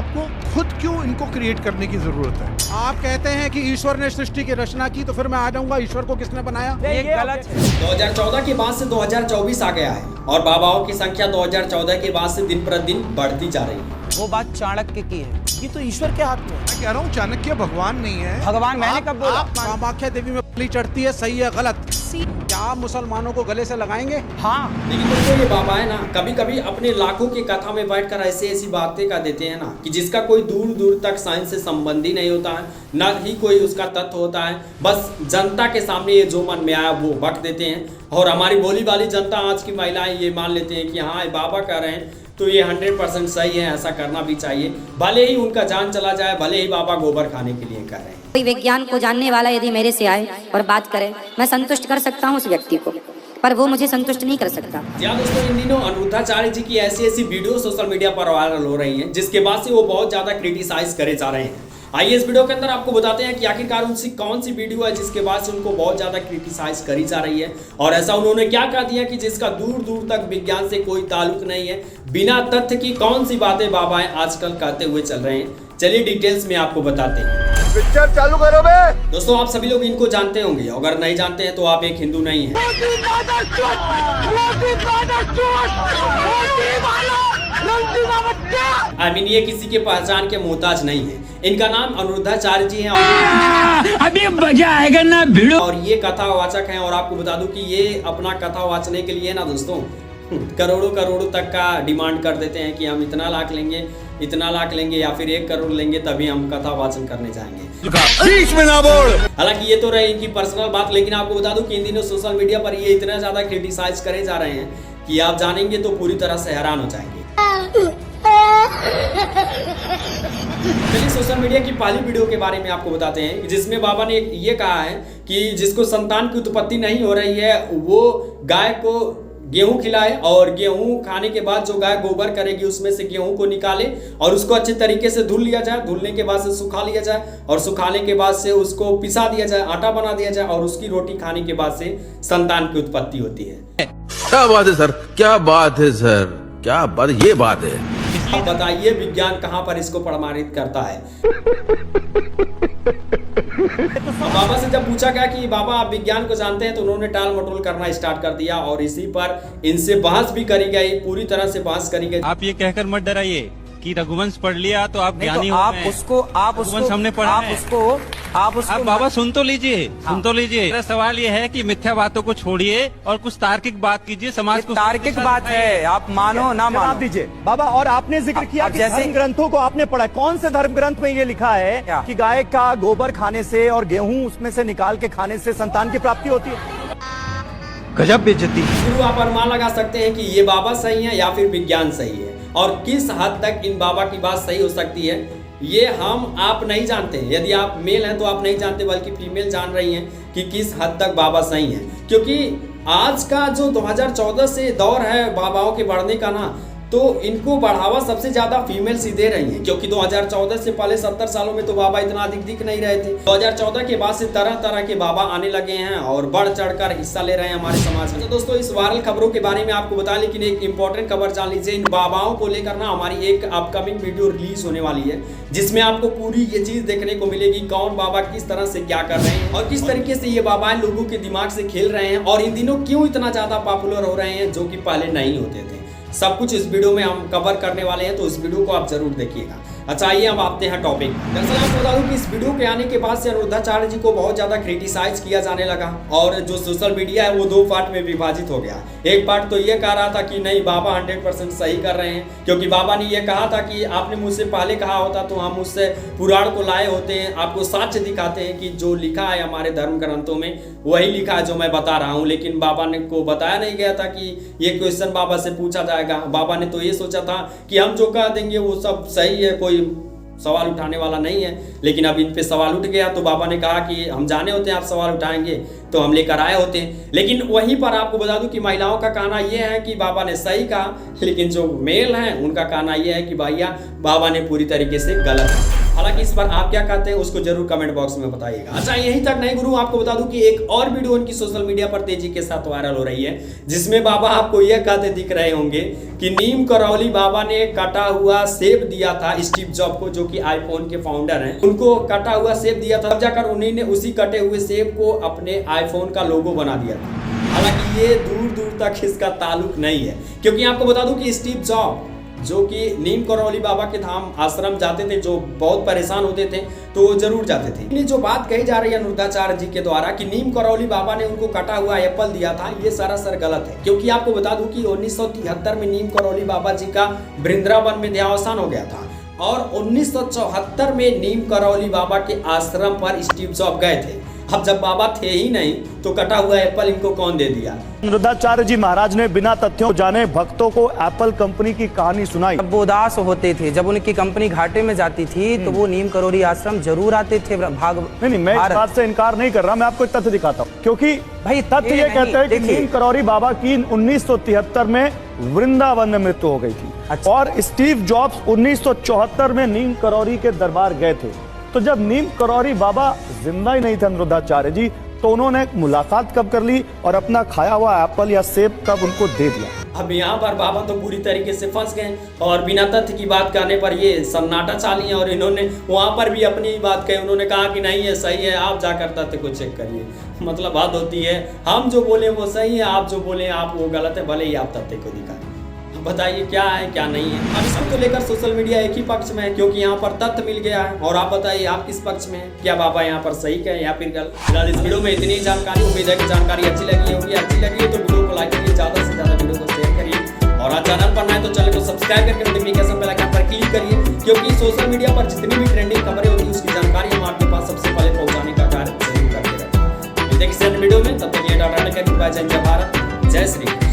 आपको खुद क्यों इनको क्रिएट करने की जरूरत है? आप कहते हैं कि ईश्वर ने सृष्टि की रचना की, तो फिर मैं आ जाऊंगा ईश्वर को किसने बनाया? ये गलत है। 2014 के बाद से 2024 आ गया है और बाबाओं की संख्या 2014 के बाद से दिन प्रतिदिन बढ़ती जा रही है। वो बात चाणक्य की है, ये तो ईश्वर के हाथ में है। मैं कह रहा हूँ चाणक्य भगवान नहीं है। भगवान मैंने कब बोला? कामाख्या देवी में बलि चढ़ती है, सही है गलत? क्या आप मुसलमानों को गले से लगाएंगे? हाँ, लेकिन दोस्तों ये बाबा है ना, कभी कभी अपने लाखों की कथा में बैठकर ऐसी बातें कर देते हैं ना कि जिसका कोई दूर दूर तक साइंस से संबंधी नहीं होता है, न ही कोई उसका तथ्य होता है। बस जनता के सामने ये जो मन में आया वो बक देते हैं और हमारी भोली भाली जनता, आज की महिलाएं ये मान लेते हैं कि हाँ ये बाबा कह रहे हैं तो ये 100% सही है, ऐसा करना भी चाहिए। भले ही उनका जान चला जाए, भले ही बाबा गोबर खाने के लिए कर रहे हैं। कोई विज्ञान को जानने वाला यदि मेरे से आए और बात करे, मैं संतुष्ट कर सकता हूँ उस व्यक्ति को, पर वो मुझे संतुष्ट नहीं कर सकता। या दोस्तों इन दिनों अनिरुद्धाचार्य जी की ऐसी वीडियो सोशल मीडिया पर वायरल हो रही हैं, जिसके बाद से वो बहुत ज्यादा क्रिटिसाइज करे जा रहे हैं। आइए इस वीडियो के अंदर आपको बताते हैं कि आखिरकार उनसी कौन सी वीडियो है जिसके बाद से उनको बहुत ज्यादा क्रिटिसाइज करी जा रही है और ऐसा उन्होंने क्या कह दिया कि जिसका दूर दूर तक विज्ञान से कोई ताल्लुक नहीं है। बिना तथ्य की कौन सी बातें बाबाएं आजकल कहते हुए चल रहे हैं, चलिए डिटेल्स में आपको बताते हैं। पिक्चर चालू करो बे। दोस्तों आप सभी लोग इनको जानते होंगे, अगर नहीं जानते हैं तो आप एक हिंदू नहीं है। ये किसी के पहचान के मोहताज नहीं है। इनका नाम अनिरुद्धाचार्य जी हैं। अभी मजा आएगा ना भिड़ो। और ये कथावाचक हैं और आपको बता दूं कि ये अपना कथा वाचने के लिए ना दोस्तों करोड़ों करोड़ों तक का डिमांड कर देते हैं कि हम इतना लाख लेंगे या फिर 1 करोड़ लेंगे तभी हम कथा वाचन करने जाएंगे। बीच में ना बोल। हालांकि ये तो रही इनकी पर्सनल बात, लेकिन आपको बता दूं कि इन दिनों सोशल मीडिया पर ये इतना ज्यादा क्रिटिसाइज करे जा रहे हैं कि आप जानेंगे तो पूरी तरह से हैरान हो जाएंगे। चलिए सोशल मीडिया की पहली वीडियो के बारे में आपको बताते हैं जिसमें बाबा ने ये कहा है कि जिसको संतान की उत्पत्ति नहीं हो रही है वो गाय को गेहूं खिलाए और गेहूं खाने के बाद जो गाय गोबर करेगी उसमें से गेहूं को निकाले और उसको अच्छे तरीके से धुल लिया जाए, धुलने के बाद से सुखा लिया जाए और सुखाने के बाद से उसको पिसा दिया जाए, आटा बना दिया जाए और उसकी रोटी खाने के बाद से संतान की उत्पत्ति होती है। क्या बात है सर, क्या बात है सर, क्या बात, ये बात है। अब बताइए विज्ञान कहाँ पर इसको प्रमाणित करता है? बाबा से जब पूछा गया कि बाबा आप विज्ञान को जानते हैं तो उन्होंने टाल मटोल करना स्टार्ट कर दिया और इसी पर इनसे बहस भी करी गई, पूरी तरह से बहस करी गई। आप ये कहकर मत डराइए कि रघुवंश पढ़ लिया तो आप ज्ञानी हो गए। आप उसको हमने पढ़ा है। आप बाबा सुन तो लीजिए, सुन तो लीजिए। मेरा सवाल ये है कि मिथ्या बातों को छोड़िए और कुछ तार्किक बात कीजिए, समाज को। तार्किक बात है, आप मानो ना मानो दीजिए बाबा। और आपने जिक्र किया कि जैसे धर्म ग्रंथों को आपने पढ़ा, कौन से धर्म ग्रंथ में ये लिखा है कि गाय का गोबर खाने से और गेहूं उसमें से निकाल के खाने से संतान की प्राप्ति होती है? गजब बेइज्जती। शुरू आप अनुमान लगा सकते हैं कि ये बाबा सही है या फिर विज्ञान सही है और किस हद तक इन बाबा की बात सही हो सकती है ये हम आप नहीं जानते हैं। यदि आप मेल हैं तो आप नहीं जानते, बल्कि फीमेल जान रही हैं कि किस हद तक बाबा सही हैं, क्योंकि आज का जो 2014 से दौर है बाबाओं के बढ़ने का ना, तो इनको बढ़ावा सबसे ज्यादा फीमेल्स ही दे रही हैं, क्योंकि 2014 से पहले 70 सालों में तो बाबा इतना अधिक दिख नहीं रहे थे। 2014 के बाद से तरह तरह के बाबा आने लगे हैं और बढ़ चढ़कर हिस्सा ले रहे हैं हमारे समाज में। तो दोस्तों इस वायरल खबरों के बारे में आपको बता, लेकिन एक इंपॉर्टेंट खबर जान लीजिए। इन बाबाओं को लेकर ना हमारी एक अपकमिंग वीडियो रिलीज होने वाली है जिसमें आपको पूरी ये चीज देखने को मिलेगी, कौन बाबा किस तरह से क्या कर रहे हैं और किस तरीके से ये बाबाएं लोगों के दिमाग से खेल रहे हैं और इन दिनों क्यों इतना ज्यादा पॉपुलर हो रहे हैं जो कि पहले नहीं होते थे। सब कुछ इस वीडियो में हम कवर करने वाले हैं, तो इस वीडियो को आप जरूर देखिएगा। अच्छा आइए अब आते हैं टॉपिक। दरअसल आपको बता दूं कि इस वीडियो के आने के बाद से अनिरुद्धाचार्य जी को बहुत ज्यादा क्रिटिसाइज किया जाने लगा और जो सोशल मीडिया है वो 2 पार्ट में विभाजित हो गया। एक पार्ट तो ये कह रहा था कि नहीं बाबा 100% सही कर रहे हैं, क्योंकि बाबा ने ये कहा था कि आपने मुझसे पहले कहा होता तो हम उससे पुराण को लाए होते हैं, आपको साक्ष्य दिखाते हैं कि जो लिखा है हमारे धर्म ग्रंथों में वही लिखा है जो मैं बता रहा हूँ। लेकिन बाबा ने को बताया नहीं गया था कि ये क्वेश्चन बाबा से पूछा जाएगा। बाबा ने तो ये सोचा था कि हम जो कह देंगे वो सब सही है, कोई सवाल उठाने वाला नहीं है। लेकिन अब इन पे सवाल उठ गया तो बाबा ने कहा कि हम जाने होते हैं आप सवाल उठाएंगे, तो हम लेकर आए होते हैं। लेकिन वहीं पर आपको बता दूं कि महिलाओं का कहना यह है कि बाबा ने सही कहा, लेकिन जो मेल हैं उनका कहना यह है कि भैया बाबा ने पूरी तरीके से गलत है। हालांकि इस पर आप क्या कहते हैं उसको जरूर कमेंट बॉक्स में बताइएगा। अच्छा, यहीं तक नहीं गुरु, आपको बता दूं कि एक और वीडियो उनकी सोशल मीडिया पर तेजी के साथ वायरल हो रही है, जिसमें बाबा आपको यह कहते दिख रहे होंगे कि नीम करौली बाबा ने कटा हुआ सेब दिया था स्टीव जॉब को, जो कि आईफोन के फाउंडर हैं, उनको कटा हुआ सेब दिया था, तब जाकर उन्हीं ने उसी कटे हुए सेब को अपने आईफोन का लोगो बना दिया था। हालांकि ये दूर दूर तक इसका ताल्लुक नहीं है, क्योंकि आपको बता दूं कि स्टीव जॉब जो कि नीम करौली बाबा के धाम आश्रम जाते थे, जो बहुत परेशान होते थे, तो वो जरूर जाते थे। ये जो बात कही जा रही है अनुरुद्धाचार्य जी के द्वारा कि नीम करौली बाबा ने उनको कटा हुआ एप्पल दिया था, ये सरासर गलत है। क्योंकि आपको बता दूं कि 1973 में नीम करौली बाबा जी का वृंदावन में देहावसान हो गया था, और 1974 में नीम करौली बाबा के आश्रम पर स्टीव जॉब गए थे। अब जब बाबा थे ही नहीं तो कटा हुआ एप्पल इनको कौन दे दिया? अनुरुद्धाचार्य जी महाराज ने बिना तथ्यों जाने भक्तों को एप्पल कंपनी की कहानी सुनाई। जब वो उदास होते थे, जब उनकी कंपनी घाटे में जाती थी, तो वो नीम करौली आश्रम जरूर आते थे। नहीं, मैं इस बात से इनकार नहीं कर रहा, मैं आपको एक तथ्य दिखाता हूँ। क्योंकि भाई तथ्य ये कहते हैं कि नीम करौली बाबा की 1973 में वृंदावन में मृत्यु हो गई थी। अच्छा। और स्टीव जॉब्स 1974 में नीम करौली के दरबार गए थे। तो जब नीम करौली बाबा जिंदा ही नहीं थे अनुरुद्धाचार्य जी, तो उन्होंने मुलाकात कब कर ली और अपना खाया हुआ एप्पल या सेब कब उनको दे दिया? अब यहाँ पर बाबा तो पूरी तरीके से फंस गए, और बिना तथ्य की बात करने पर ये सन्नाटा चाली है, और इन्होंने वहाँ पर भी अपनी बात कही। उन्होंने कहा कि नहीं ये सही है, आप जाकर तथ्य को चेक करिए। मतलब बात होती है, हम जो बोले वो सही है, आप जो बोले आप वो गलत है, भले ही आप तथ्य को दिखाएं। बताइए क्या है क्या नहीं है। अब सब को लेकर सोशल मीडिया एक ही पक्ष में है, क्योंकि यहाँ पर तथ्य मिल गया है। और आप बताइए आप किस पक्ष में हैं? क्या बाबा यहाँ पर सही कहे या फिर गलत? फिलहाल इस वीडियो में इतनी जानकारी, उम्मीद है कि जानकारी अच्छी लगी होगी। अच्छी लगी तो वीडियो को लाइक करिए, ज्यादा से ज्यादा वीडियो को शेयर करिए, और आज चैनल पर नए तो चैनल को सब्सक्राइब करके नोटिफिकेशन बेल आइकन पर क्लिक करिए, क्योंकि सोशल मीडिया पर जितनी भी ट्रेंडिंग खबरें होती है उसकी जानकारी हम आपके पास सबसे पहले पहुंचाने का कार्य जरूर करते रहते हैं। मिलते हैं किसी वीडियो में, तब तक ये टाटा टेक केयर, बाय, जय भारत, जय श्री।